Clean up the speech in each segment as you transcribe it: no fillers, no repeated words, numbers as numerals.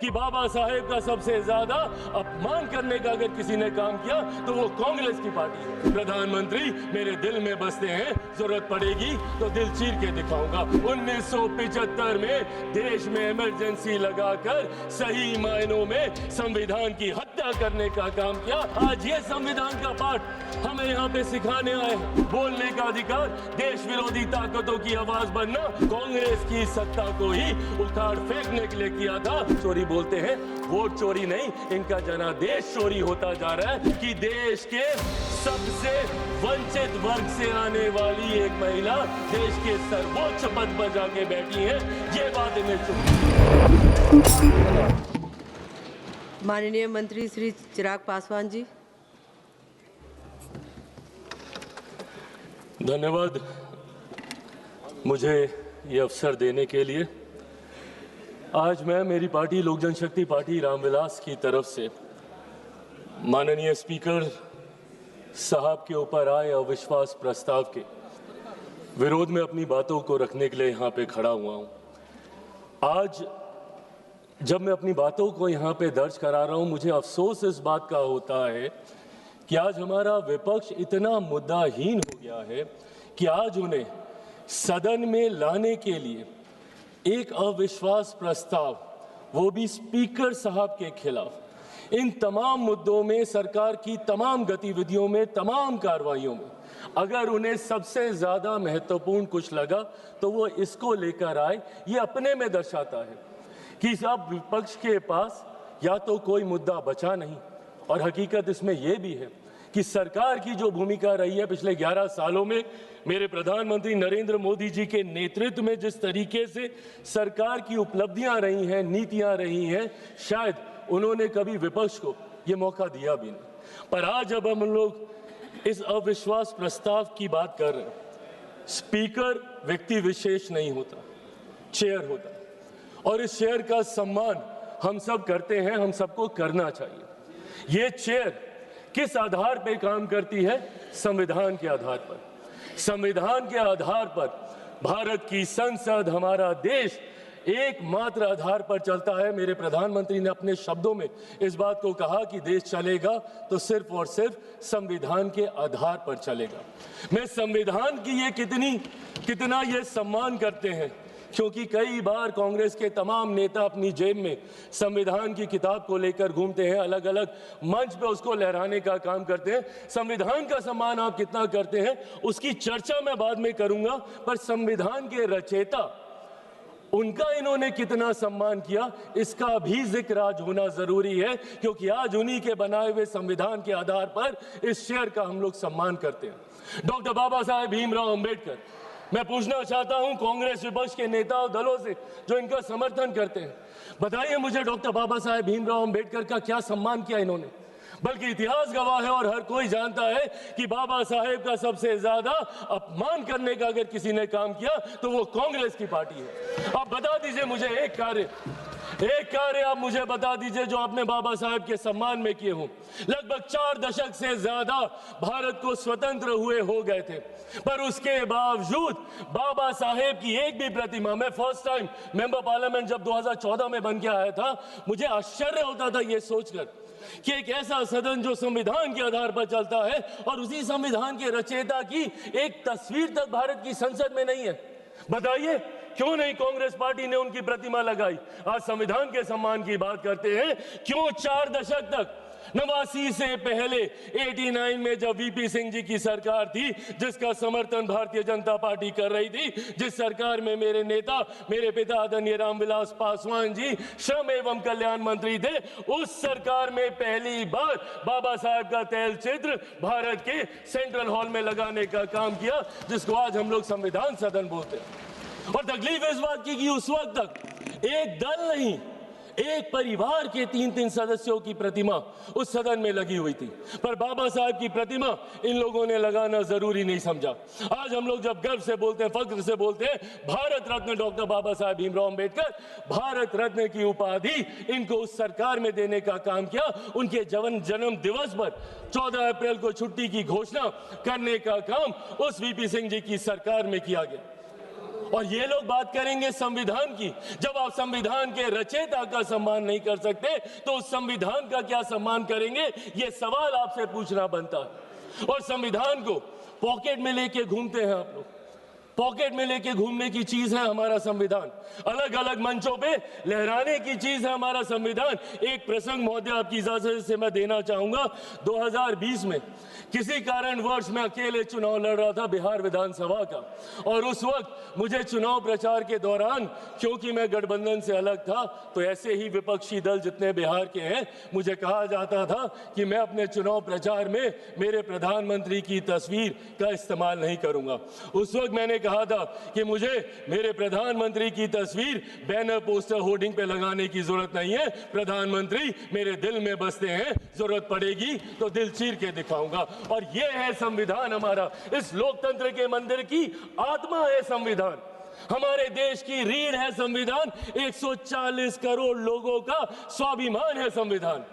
कि बाबा साहेब का सबसे ज्यादा अपमान करने का अगर किसी ने काम किया तो वो कांग्रेस की पार्टी है। प्रधानमंत्री मेरे दिल में बसते हैं, जरूरत पड़ेगी तो दिल चीर के दिखाऊंगा। 1975 में देश में इमरजेंसी लगाकर सही मायनों में संविधान की हत्या करने का काम किया। आज ये संविधान का पाठ हमें यहाँ पे सिखाने आए। बोलने का अधिकार, देश विरोधी ताकतों की आवाज बनना कांग्रेस की सत्ता को ही उखाड़ फेंकने के लिए किया था। चोरी बोलते हैं, वोट चोरी नहीं, इनका जनादेश चोरी होता जा रहा है कि देश के सबसे वंचित वर्ग से आने वाली एक महिला देश के सर्वोच्च पद पर जाके बैठी है। ये बात इन्हें माननीय मंत्री श्री चिराग पासवान जी। धन्यवाद मुझे ये अवसर देने के लिए। आज मैं मेरी पार्टी लोक जनशक्ति पार्टी रामविलास की तरफ से माननीय स्पीकर साहब के ऊपर आए अविश्वास प्रस्ताव के विरोध में अपनी बातों को रखने के लिए यहाँ पे खड़ा हुआ हूँ। आज जब मैं अपनी बातों को यहाँ पे दर्ज करा रहा हूँ, मुझे अफसोस इस बात का होता है कि आज हमारा विपक्ष इतना मुद्दाहीन हो गया है कि आज उन्हें सदन में लाने के लिए एक अविश्वास प्रस्ताव, वो भी स्पीकर साहब के खिलाफ, इन तमाम मुद्दों में, सरकार की तमाम गतिविधियों में, तमाम कार्रवाइयों में अगर उन्हें सबसे ज्यादा महत्वपूर्ण कुछ लगा तो वो इसको लेकर आए। ये अपने में दर्शाता है कि अब विपक्ष के पास या तो कोई मुद्दा बचा नहीं, और हकीकत इसमें यह भी है कि सरकार की जो भूमिका रही है पिछले 11 सालों में, मेरे प्रधानमंत्री नरेंद्र मोदी जी के नेतृत्व में जिस तरीके से सरकार की उपलब्धियां रही हैं, नीतियां रही हैं, शायद उन्होंने कभी विपक्ष को ये मौका दिया भी नहीं। पर आज जब हम लोग इस अविश्वास प्रस्ताव की बात कर रहे हैं, स्पीकर व्यक्ति विशेष नहीं होता, चेयर होता है, और इस चेयर का सम्मान हम सब करते हैं, हम सबको करना चाहिए। ये चेयर किस आधार पर काम करती है? संविधान के आधार पर। संविधान के आधार पर भारत की संसद, हमारा देश एकमात्र आधार पर चलता है। मेरे प्रधानमंत्री ने अपने शब्दों में इस बात को कहा कि देश चलेगा तो सिर्फ और सिर्फ संविधान के आधार पर चलेगा। मैं संविधान की ये कितना ये सम्मान करते हैं, क्योंकि कई बार कांग्रेस के तमाम नेता अपनी जेब में संविधान की किताब को लेकर घूमते हैं, अलग अलग मंच पे उसको लहराने का काम करते हैं। संविधान का सम्मान आप कितना करते हैं उसकी चर्चा मैं बाद में करूंगा, पर संविधान के रचयिता, उनका इन्होंने कितना सम्मान किया इसका भी जिक्र आज होना जरूरी है, क्योंकि आज उन्हीं के बनाए हुए संविधान के आधार पर इस शेर का हम लोग सम्मान करते हैं। डॉक्टर बाबा साहेब भीमराव अंबेडकर। मैं पूछना चाहता हूं कांग्रेस विपक्ष के नेता और दलों से जो इनका समर्थन करते हैं, बताइए मुझे डॉक्टर बाबा साहेब भीमराव अंबेडकर का क्या सम्मान किया इन्होंने? बल्कि इतिहास गवाह है और हर कोई जानता है कि बाबा साहेब का सबसे ज्यादा अपमान करने का अगर किसी ने काम किया तो वो कांग्रेस की पार्टी है। आप बता दीजिए मुझे एक कार्य आप मुझे बता दीजिए जो आपने बाबा साहेब के सम्मान में किए हों। लगभग 4 दशक से ज्यादा भारत को स्वतंत्र हुए हो गए थे, पर उसके बावजूद बाबा साहेब की एक भी प्रतिमा, मैं फर्स्ट टाइम मेंबर पार्लियामेंट जब 2014 में बन के आया था, मुझे आश्चर्य होता था ये सोचकर कि एक ऐसा सदन जो संविधान के आधार पर चलता है और उसी संविधान के रचयिता की एक तस्वीर तक भारत की संसद में नहीं है। बताइए क्यों नहीं कांग्रेस पार्टी ने उनकी प्रतिमा लगाई? आज संविधान के सम्मान की बात करते हैं, क्यों 4 दशक तक 89 से पहले 89 में जब वीपी सिंह जी की सरकार थी, जिसका समर्थन भारतीय जनता पार्टी कर रही थी, जिस सरकार में मेरे नेता, मेरे पिता आदरणीय रामविलास पासवान जी श्रम एवं कल्याण मंत्री थे, उस सरकार में पहली बार बाबा साहब का तैल चित्र भारत के सेंट्रल हॉल में लगाने का काम किया, जिसको आज हम लोग संविधान सदन बोलते हैं। और तकलीफ इस बात की कि उस वक्त तक एक दल नहीं, एक परिवार के 3-3 सदस्यों की प्रतिमा उस सदन में लगी हुई थी, पर बाबा साहब की प्रतिमा इन लोगों ने लगाना जरूरी नहीं समझा। आज हम लोग जब गर्व से बोलते हैं, फख्र से बोलते हैं, भारत रत्न डॉक्टर बाबा साहब भीमराव अंबेडकर, भारत रत्न की उपाधि इनको उस सरकार में देने का काम किया। उनके जन्म दिवस पर 14 अप्रैल को छुट्टी की घोषणा करने का काम उस वीपी सिंह जी की सरकार में किया गया। और ये लोग बात करेंगे संविधान की। जब आप संविधान के रचयिता का सम्मान नहीं कर सकते तो उस संविधान का क्या सम्मान करेंगे, ये सवाल आपसे पूछना बनता है। और संविधान को पॉकेट में लेके घूमते हैं आप लोग। पॉकेट में लेके घूमने की चीज है हमारा संविधान, अलग अलग मंचों पे लहराने की चीज है हमारा संविधान। एक प्रसंग महोदय आपकी इजाजत से मैं देना चाहूंगा। 2020 में किसी कारणवश मैं अकेले चुनाव लड़ रहा था बिहार विधानसभा का, और उस वक्त मुझे चुनाव प्रचार के दौरान, क्योंकि मैं गठबंधन से अलग था, तो ऐसे ही विपक्षी दल जितने बिहार के हैं, मुझे कहा जाता था कि मैं अपने चुनाव प्रचार में मेरे प्रधानमंत्री की तस्वीर का इस्तेमाल नहीं करूंगा। उस वक्त मैंने कहा था कि मुझे मेरे प्रधानमंत्री की तस्वीर बैनर पोस्टर होर्डिंग पे लगाने की जरूरत नहीं है, प्रधानमंत्री मेरे दिल में बसते हैं, जरूरत पड़ेगी तो दिल चीर के दिखाऊंगा। और ये है संविधान हमारा, इस लोकतंत्र के मंदिर की आत्मा है संविधान, हमारे देश की रीढ़ है संविधान, 140 करोड़ लोगों का स्वाभिमान है संविधान।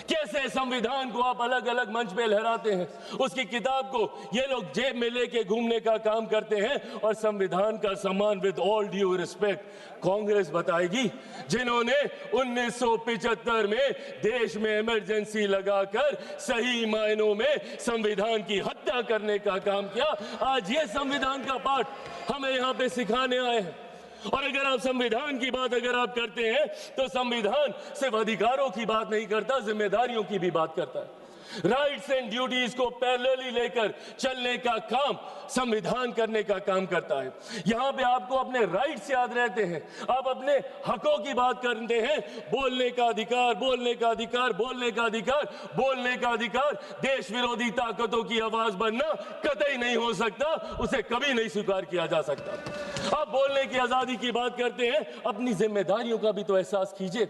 कैसे संविधान को आप अलग अलग मंच पे लहराते हैं, उसकी किताब को ये लोग जेब में लेके घूमने का काम करते हैं। और संविधान का सम्मान, with all due respect, Congress बताएगी, जिन्होंने 1975 में देश में इमरजेंसी लगाकर सही मायनों में संविधान की हत्या करने का काम किया। आज ये संविधान का पाठ हमें यहाँ पे सिखाने आए हैं। और अगर आप संविधान की बात अगर आप करते हैं तो संविधान सिर्फ अधिकारों की बात नहीं करता, जिम्मेदारियों की भी बात करता है। राइट्स एंड ड्यूटीज को पैरेलली लेकर चलने का काम संविधान करने का काम करता है। यहाँ पे आपको अपने राइट्स याद रहते हैं, आप अपने हकों की बात करते हैं, बोलने का अधिकार, बोलने का अधिकार, बोलने का अधिकार, बोलने का अधिकार। देश विरोधी ताकतों की आवाज बनना कतई नहीं हो सकता, उसे कभी नहीं स्वीकार किया जा सकता। आप बोलने की आजादी की बात करते हैं, अपनी जिम्मेदारियों का भी तो एहसास कीजिए।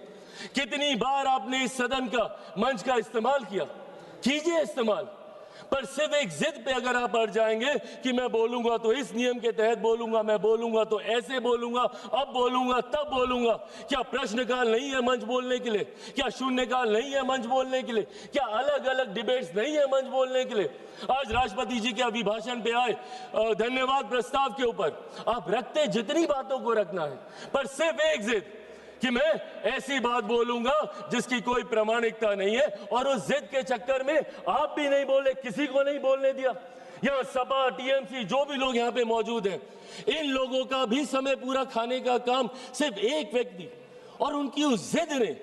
कितनी बार आपने इस सदन का मंच का इस्तेमाल किया, कीजिए इस्तेमाल, पर सिर्फ एक जिद पे अगर आप अड़ जाएंगे कि मैं बोलूंगा तो इस नियम के तहत बोलूंगा, मैं बोलूंगा तो ऐसे बोलूंगा, अब बोलूंगा तब बोलूंगा। क्या प्रश्नकाल नहीं है मंच बोलने के लिए? क्या शून्यकाल नहीं है मंच बोलने के लिए? क्या अलग अलग डिबेट्स नहीं है मंच बोलने के लिए? आज राष्ट्रपति जी के अभिभाषण पे आए धन्यवाद प्रस्ताव के ऊपर, आप रखते जितनी बातों को रखना है, पर सिर्फ एक जिद कि मैं ऐसी बात बोलूंगा जिसकी कोई प्रामाणिकता नहीं है। और उस जिद के चक्कर में आप भी नहीं बोले, किसी को नहीं बोलने दिया। यहाँ सपा, टीएमसी, जो भी लोग यहाँ पे मौजूद हैं, इन लोगों का भी समय पूरा खाने का काम सिर्फ एक व्यक्ति और उनकी उस जिद ने,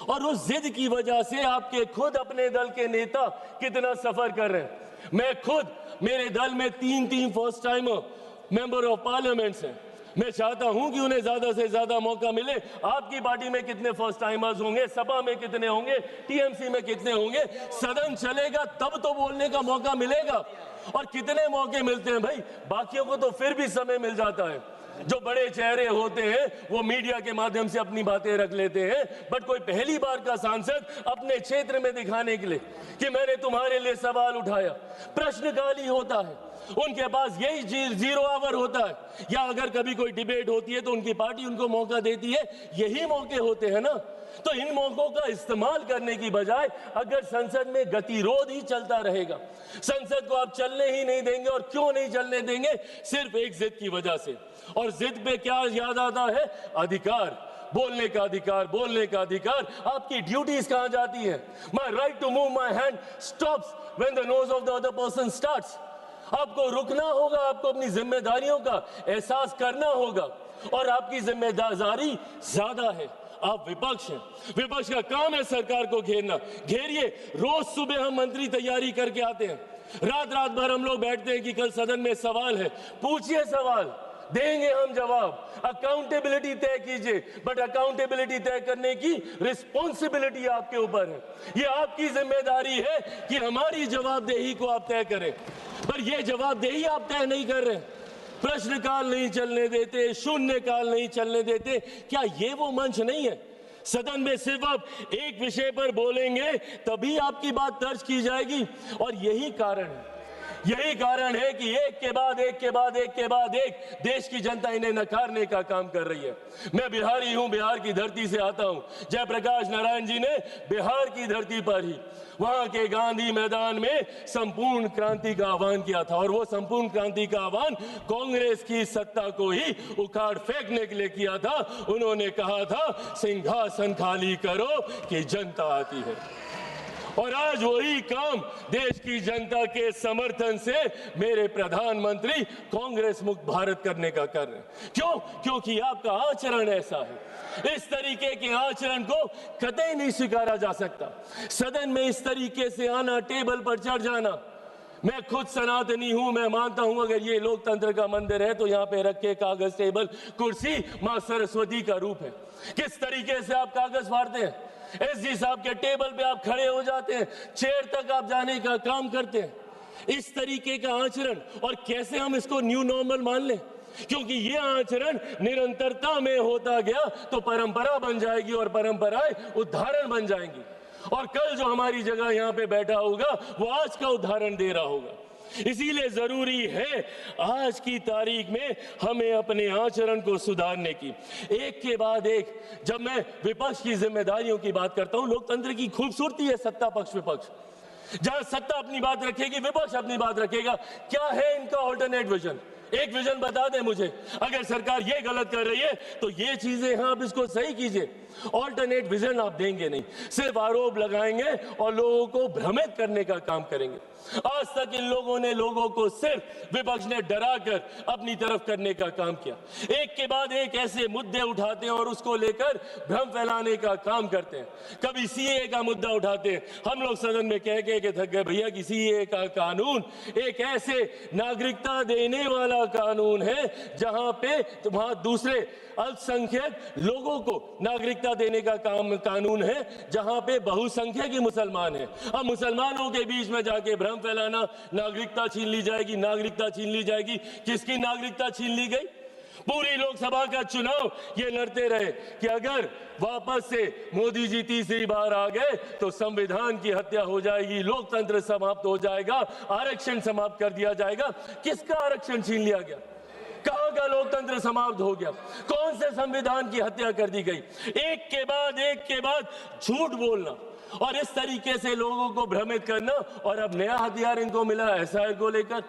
और उस जिद की वजह से आपके खुद अपने दल के नेता कितना सफर कर रहे हैं। मैं खुद, मेरे दल में 3 first timer member of parliaments हैं। मैं चाहता हूं कि उन्हें ज्यादा से ज्यादा मौका मिले। आपकी पार्टी में कितने फर्स्ट टाइमर्स होंगे, सपा में कितने होंगे, टीएमसी में कितने होंगे? सदन चलेगा तब तो बोलने का मौका मिलेगा। और कितने मौके मिलते हैं भाई, बाकियों को तो फिर भी समय मिल जाता है। जो बड़े चेहरे होते हैं वो मीडिया के माध्यम से अपनी बातें रख लेते हैं, बट कोई पहली बार का सांसद अपने क्षेत्र में दिखाने के लिए कि मैंने तुम्हारे लिए सवाल उठाया, प्रश्नकाल ही होता है। उनके पास यही 0 आवर होता है, या अगर कभी कोई डिबेट होती है तो उनकी पार्टी उनको मौका देती है, यही मौके होते हैं ना। तो इन मौकों का इस्तेमाल करने की बजाय अगर संसद में गतिरोध ही चलता रहेगा, संसद को आप चलने ही नहीं देंगे। और क्यों नहीं चलने देंगे? सिर्फ एक जिद की वजह से। और जिद पे क्या याद आता है? अधिकार, बोलने का अधिकार, बोलने का अधिकार। आपकी ड्यूटीज कहां जाती है? My right to move my hand stops when the nose of the other person starts. आपको रुकना होगा, आपको अपनी जिम्मेदारियों का एहसास करना होगा, और आपकी जिम्मेदारी ज्यादा है। आप विपक्ष हैं, विपक्ष का काम है सरकार को घेरना। घेरिए। रोज सुबह हम मंत्री तैयारी करके आते हैं, रात भर हम लोग बैठते हैं कि कल सदन में सवाल है, पूछिए सवाल, देंगे हम जवाब। अकाउंटेबिलिटी तय कीजिए, बट अकाउंटेबिलिटी तय करने की रिस्पॉन्सिबिलिटी आपके ऊपर है। ये आपकी जिम्मेदारी है कि हमारी जवाबदेही को आप तय करें, पर यह जवाबदेही आप तय नहीं कर रहे। प्रश्नकाल नहीं चलने देते, शून्यकाल नहीं चलने देते। क्या ये वो मंच नहीं है? सदन में सिर्फ आप एक विषय पर बोलेंगे तभी आपकी बात दर्ज की जाएगी। और यही कारण है, यही कारण है कि एक के बाद एक देश की जनता इन्हें नकारने का काम कर रही है। मैं बिहारी हूं, बिहार की धरती से आता हूं। जयप्रकाश नारायण जी ने बिहार की धरती पर ही वहां के गांधी मैदान में संपूर्ण क्रांति का आह्वान किया था, और वो संपूर्ण क्रांति का आह्वान कांग्रेस की सत्ता को ही उखाड़ फेंकने के लिए किया था। उन्होंने कहा था, सिंहासन खाली करो कि जनता आती है। और आज वही काम देश की जनता के समर्थन से मेरे प्रधानमंत्री कांग्रेस मुक्त भारत करने का कर रहे हैं। क्यों? क्योंकि आपका आचरण ऐसा है। इस तरीके के आचरण को कतई नहीं स्वीकारा जा सकता। सदन में इस तरीके से आना, टेबल पर चढ़ जाना। मैं खुद सनातनी हूं, मैं मानता हूं अगर ये लोकतंत्र का मंदिर है तो यहाँ पे रखे कागज, टेबल, कुर्सी मां सरस्वती का रूप है। किस तरीके से आप कागज फाड़ते हैं, एसडी साहब के टेबल पे आप खड़े हो जाते हैं, चेयर तक आप जाने का काम करते हैं। इस तरीके का आचरण, और कैसे हम इसको न्यू नॉर्मल मान लें? क्योंकि ये आचरण निरंतरता में होता गया तो परंपरा बन जाएगी, और परंपराएं उदाहरण बन जाएंगी। और कल जो हमारी जगह यहाँ पे बैठा होगा वो आज का उदाहरण दे रहा होगा। इसीलिए जरूरी है आज की तारीख में हमें अपने आचरण को सुधारने की। एक के बाद एक, जब मैं विपक्ष की जिम्मेदारियों की बात करता हूं, लोकतंत्र की खूबसूरती है सत्ता पक्ष विपक्ष। जहां सत्ता अपनी बात रखेगी, विपक्ष अपनी बात रखेगा। क्या है इनका ऑल्टरनेट विजन? एक विजन बता दें मुझे। अगर सरकार ये गलत कर रही है तो ये चीजें हैं, आप इसको सही कीजिए। ऑल्टरनेट विजन आप देंगे नहीं, सिर्फ आरोप लगाएंगे और लोगों को भ्रमित करने का काम करेंगे। आज तक इन लोगों ने लोगों को सिर्फ विपक्ष ने डराकर अपनी तरफ करने का काम किया। एक के बाद एक ऐसे मुद्दे उठाते हैं और उसको लेकर भ्रम फैलाने का काम करते हैं। कभी सीए का मुद्दा उठाते हैं, हम लोग सदन में कह के थक गए भैया कि सीए का कानून एक ऐसे नागरिकता देने वाला कानून है जहां पे वहां दूसरे अल्पसंख्यक लोगों को नागरिकता देने का कानून है, जहां पे बहुसंख्यक ही मुसलमान है। अब मुसलमानों के बीच में जाके भ्रम फैलाना, नागरिकता छीन ली जाएगी, नागरिकता छीन ली जाएगी। किसकी नागरिकता छीन ली गई? पूरी लोकसभा का चुनाव ये लड़ते रहे कि अगर वापस से मोदी जी तीसरी बार आ गए तो संविधान की हत्या हो जाएगी, लोकतंत्र समाप्त हो जाएगा, आरक्षण समाप्त कर दिया जाएगा। किसका आरक्षण छीन लिया गया? कहां का लोकतंत्र समाप्त हो गया? कौन से संविधान की हत्या कर दी गई? एक के बाद झूठ बोलना और इस तरीके से लोगों को भ्रमित करना। और अब नया हथियार इनको मिला एसआईआर को लेकर।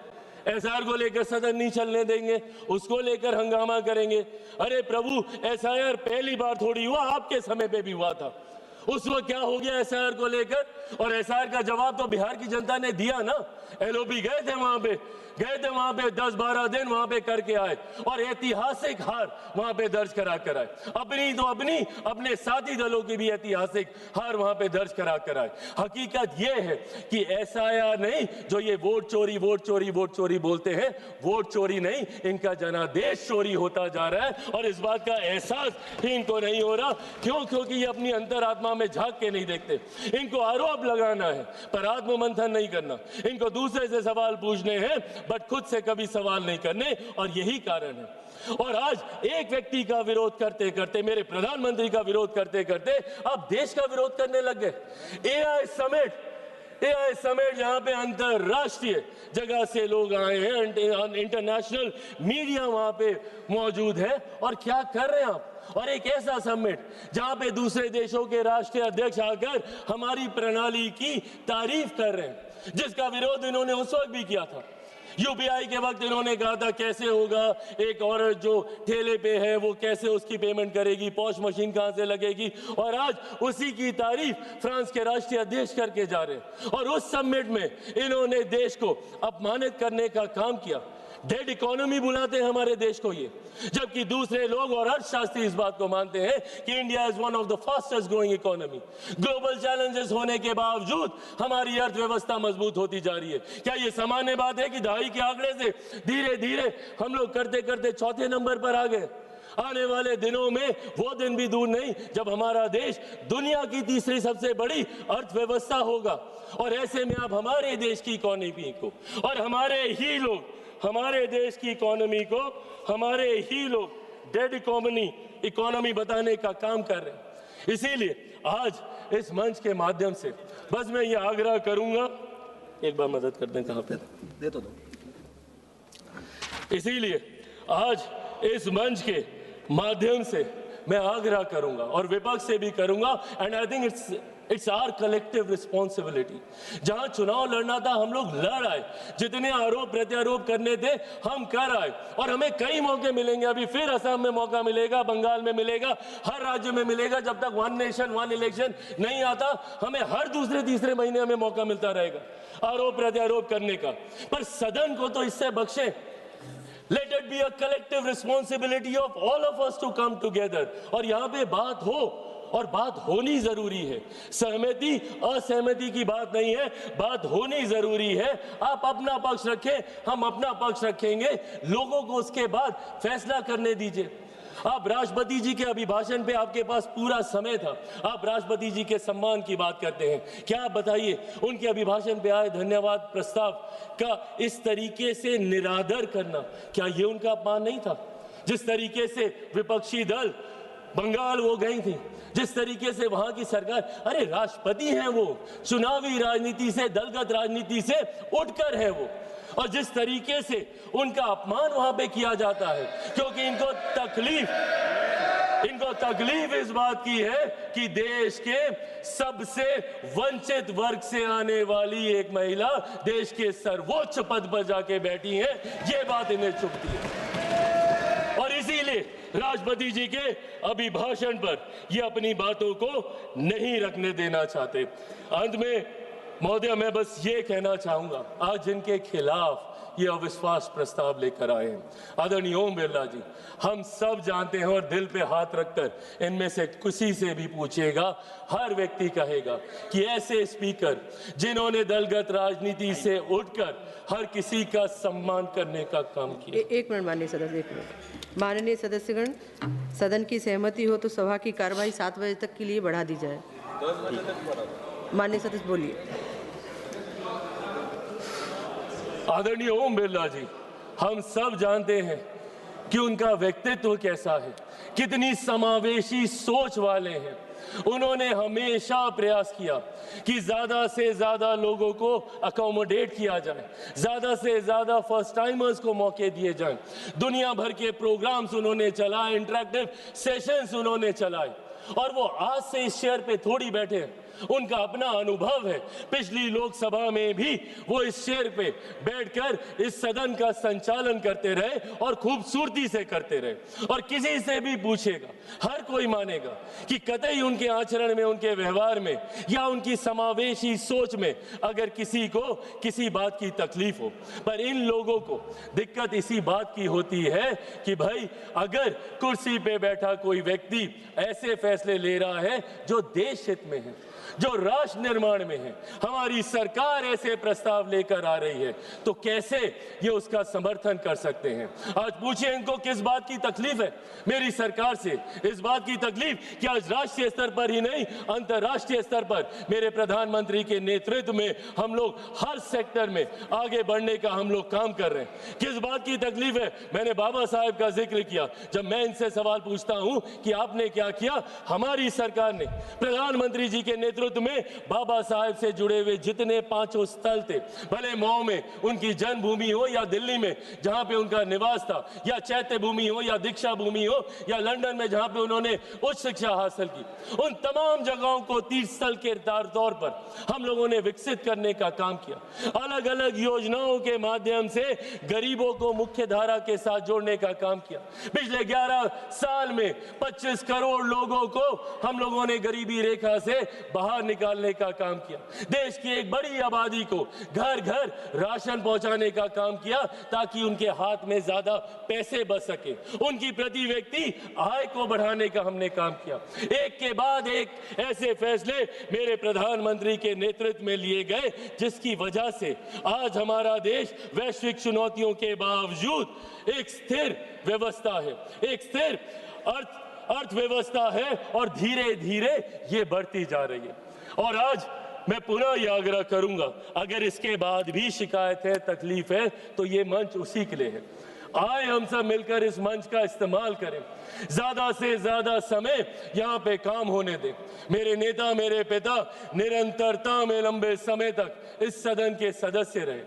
एसआईआर को लेकर सदन नहीं चलने देंगे, उसको लेकर हंगामा करेंगे। अरे प्रभु, एसआईआर पहली बार थोड़ी हुआ, आपके समय पे भी हुआ था। उस वक्त क्या हो गया एसआईआर को लेकर? और एसआईआर का जवाब तो बिहार की जनता ने दिया ना। एलओपी गए थे वहां पे 10-12 दिन वहां पे करके आए और ऐतिहासिक हार वहां पे दर्ज करा कर आए। अपने साथी दलों की भी ऐतिहासिक हार वहां पे दर्ज करा कर आए। हकीकत यह है कि एसआईआर नहीं, जो ये वोट चोरी बोलते हैं, वोट चोरी नहीं, इनका जनादेश चोरी होता जा रहा है। और इस बात का एहसास ही इनको नहीं हो रहा। क्यों? क्योंकि ये अपनी अंतरात्मा में झांक के नहीं देखते। इनको आरोप लगाना है पर आत्ममंथन नहीं करना। इनको दूसरे से सवाल पूछने हैं बट खुद से कभी सवाल नहीं करने, और यही कारण है। और आज एक व्यक्ति का विरोध करते करते, मेरे प्रधानमंत्री का विरोध करते करते अब देश का विरोध करने लग गए। एआई समेट जहां पे अंतरराष्ट्रीय जगह से लोग आए हैं, इंटरनेशनल मीडिया वहां पे मौजूद है। और क्या कर रहे हैं आप? और एक ऐसा समिट जहां पे दूसरे देशों के राष्ट्रीय अध्यक्ष आकर हमारी प्रणाली की तारीफ कर रहे हैं, जिसका विरोध इन्होंने उस वक्त भी किया था। यूपीआई के वक्त इन्होंने कहा था कैसे होगा, एक औरत जो ठेले पे है वो कैसे उसकी पेमेंट करेगी, पॉश मशीन कहां से लगेगी। और आज उसी की तारीफ फ्रांस के राष्ट्रीय अध्यक्ष करके जा रहे हैं। और उस समिट में इन्होंने देश को अपमानित करने का काम किया। डेड इकोनॉमी बुलाते हैं हमारे देश को ये, जबकि दूसरे लोग और अर्थशास्त्री इस बात को मानते हैं कि India is one of the fastest growing economy. Global challenges होने के बावजूद हमारी अर्थव्यवस्था मजबूत होती जा रही है। क्या ये सामान्य बात है कि दहाई के आंकड़े से धीरे धीरे हम लोग करते करते चौथे नंबर पर आ गए? आने वाले दिनों में वो दिन भी दूर नहीं जब हमारा देश दुनिया की तीसरी सबसे बड़ी अर्थव्यवस्था होगा। और ऐसे में आप हमारे देश की इकोनॉमी को और हमारे देश की इकोनॉमी को हमारे ही लोग डेड इकोनॉमी बताने का काम कर रहे हैं। इसीलिए आज इस मंच के माध्यम से बस मैं ये आग्रह करूंगा, एक बार मदद कर दें, कहां पे दे तो दो। इसीलिए आज इस मंच के माध्यम से मैं आग्रह करूंगा और विपक्ष से भी करूंगा, and I think it's our collective responsibility. जहां चुनाव लड़ना था हम लोग लड़ आए, जितने आरोप प्रत्यारोप करने थे हम कर आए, और हमें कई मौके मिलेंगे। अभी फिर असम में मौका मिलेगा, बंगाल में मिलेगा, हर राज्य में मिलेगा। जब तक वन नेशन वन इलेक्शन नहीं आता, हमें हर दूसरे तीसरे महीने हमें मौका मिलता रहेगा आरोप प्रत्यारोप करने का। पर सदन को तो इससे बख्शे। Let it be a collective responsibility of all of us to come together। और यहाँ पे बात हो, और बात होनी जरूरी है। सहमति असहमति की बात नहीं है, बात होनी जरूरी है। आप अपना पक्ष रखें, हम अपना पक्ष रखेंगे, लोगों को उसके बाद फैसला करने दीजिए। आप राष्ट्रपति जी के अभिभाषण पे आपके पास पूरा समय था, आप राष्ट्रपति जी के सम्मान की बात करते हैं। क्या आप बताइए, उनके अभिभाषण पे आए धन्यवाद प्रस्ताव का इस तरीके से निरादर करना, क्या ये उनका अपमान नहीं था? जिस तरीके से विपक्षी दल बंगाल वो गई थी, जिस तरीके से वहां की सरकार, अरे राष्ट्रपति हैं वो, चुनावी राजनीति से, दलगत राजनीति से उठकर है वो, और जिस तरीके से उनका अपमान वहां पे किया जाता है, क्योंकि इनको तकलीफ इस बात की है कि देश के सबसे वंचित वर्ग से आने वाली एक महिला देश के सर्वोच्च पद पर जाके बैठी है, ये बात इन्हें चुभती है। और इसीलिए राष्ट्रपति जी के अभिभाषण पर ये अपनी बातों को नहीं रखने देना चाहते। अंत में महोदय, मैं बस ये कहना चाहूंगा, आज जिनके खिलाफ ये अविश्वास प्रस्ताव लेकर आए हैं, आदरणीय ओम बिरला जी, हम सब जानते हैं, और दिल पे हाथ रखकर इनमें से किसी से भी पूछिएगा, हर व्यक्ति कहेगा कि ऐसे स्पीकर जिन्होंने दलगत राजनीति से उठकर हर किसी का सम्मान करने का काम किया। एक मिनट माननीय सदस्य, एक मिनट। माननीय सदस्यगण, सदन की सहमति हो तो सभा की कार्यवाही 7 बजे तक के लिए बढ़ा दी जाए। माननीय सदस्य बोलिए। आदरणीय ओम बिरला जी, हम सब जानते हैं कि उनका व्यक्तित्व कैसा है, कितनी समावेशी सोच वाले हैं। उन्होंने हमेशा प्रयास किया कि ज्यादा से ज्यादा लोगों को अकोमोडेट किया जाए, ज्यादा से ज्यादा फर्स्ट टाइमर्स को मौके दिए जाएं। दुनिया भर के प्रोग्राम्स उन्होंने चलाए, इंटरेक्टिव सेशंस उन्होंने चलाए, और वो आज से इस चेयर पे थोड़ी बैठे हैं, उनका अपना अनुभव है। पिछली लोकसभा में भी वो इस चेयर पे बैठकर इस सदन का संचालन करते रहे, और खूबसूरती से करते रहे। और किसी से भी पूछेगा, हर कोई मानेगा कि कतई उनके आचरण में, उनके व्यवहार में, या उनकी समावेशी सोच में अगर किसी को किसी बात की तकलीफ हो। पर इन लोगों को दिक्कत इसी बात की होती है कि भाई, अगर कुर्सी पे बैठा कोई व्यक्ति ऐसे फैसले ले रहा है जो देश हित में है, जो राष्ट्र निर्माण में है, हमारी सरकार ऐसे प्रस्ताव लेकर आ रही है, तो कैसे ये उसका समर्थन कर सकते हैं? आज पूछिए इनको किस बात की तकलीफ है मेरी सरकार से। इस बात की तकलीफ कि आज राष्ट्रीय स्तर पर ही नहीं, अंतर्राष्ट्रीय स्तर पर मेरे प्रधानमंत्री के नेतृत्व में हम लोग हर सेक्टर में आगे बढ़ने का हम लोग काम कर रहे हैं। किस बात की तकलीफ है? मैंने बाबा साहेब का जिक्र किया। जब मैं इनसे सवाल पूछता हूं कि आपने क्या किया, हमारी सरकार ने प्रधानमंत्री जी के नेतृत्व में बाबा साहेब से जुड़े हुए जितने 5 स्थल थे, भले मऊ में उनकी जन्मभूमि हो, या दिल्ली में जहां पे उनका निवास था, या चैत्य भूमि हो, या दीक्षा भूमि हो, या लंदन में जहां पे उन्होंने उच्च शिक्षा हासिल की, उन तमाम जगहों को तीर्थ स्थल के तौर पर हम लोगों ने विकसित करने का काम किया। अलग अलग योजनाओं के माध्यम से गरीबों को मुख्य धारा के साथ जोड़ने का काम किया। पिछले 11 साल में 25 करोड़ लोगों को हम लोगों ने गरीबी रेखा से बाहर निकालने का काम किया। देश की एक बड़ी आबादी को घर घर राशन पहुंचाने का काम किया, ताकि उनके हाथ में ज्यादा पैसे बच सके। उनकी प्रति व्यक्ति आय को बढ़ाने का हमने काम किया। एक के बाद एक ऐसे फैसले मेरे प्रधानमंत्री के नेतृत्व में लिए गए, जिसकी वजह से आज हमारा देश वैश्विक चुनौतियों के बावजूद एक स्थिर व्यवस्था है, एक स्थिर अर्थव्यवस्था है, और धीरे धीरे ये बढ़ती जा रही है। और आज मैं पुनः यह आग्रह करूंगा, अगर इसके बाद भी शिकायत है, तकलीफ है, तो ये मंच उसी के लिए है। आए हम सब मिलकर इस मंच का इस्तेमाल करें, ज्यादा से ज्यादा समय यहाँ पे काम होने दें। मेरे नेता, मेरे पिता निरंतरता में लंबे समय तक इस सदन के सदस्य रहे।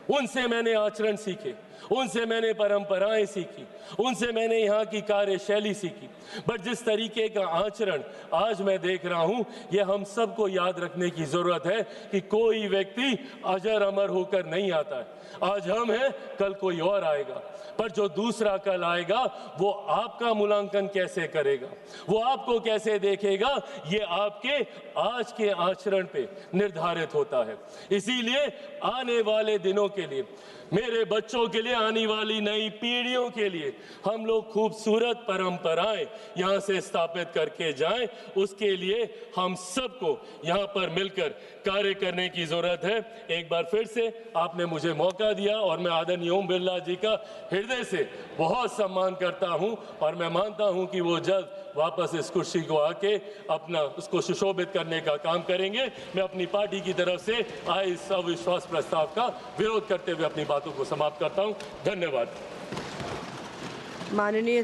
उनसे मैंने आचरण सीखे, उनसे मैंने परंपराएं सीखी, उनसे मैंने यहाँ की कार्यशैली सीखी। बट जिस तरीके का आचरण आज मैं देख रहा हूँ, ये हम सबको याद रखने की जरूरत है कि कोई व्यक्ति अजर अमर होकर नहीं आता है। आज हम हैं, कल कोई और आएगा, पर जो दूसरा कल आएगा वो आपका मूल्यांकन कैसे करेगा, वो आपको कैसे देखेगा, ये आपके आज के आचरण पे निर्धारित होता है। इसीलिए आने वाले दिनों के लिए, मेरे बच्चों के लिए, आने वाली नई पीढ़ियों के लिए हम लोग खूबसूरत परंपराएं यहाँ से स्थापित करके जाएं, उसके लिए हम सबको यहाँ पर मिलकर कार्य करने की जरूरत है। एक बार फिर से आपने मुझे मौका दिया और मैं आदरणीय ओम बिरला जी का हृदय से बहुत सम्मान करता हूँ और मैं मानता हूँ कि वो जल्द वापस इस कुर्सी को आके अपना उसको सुशोभित करने का काम करेंगे। मैं अपनी पार्टी की तरफ से आए इस अविश्वास प्रस्ताव का विरोध करते हुए अपनी बातों को समाप्त करता हूं। धन्यवाद। माननीय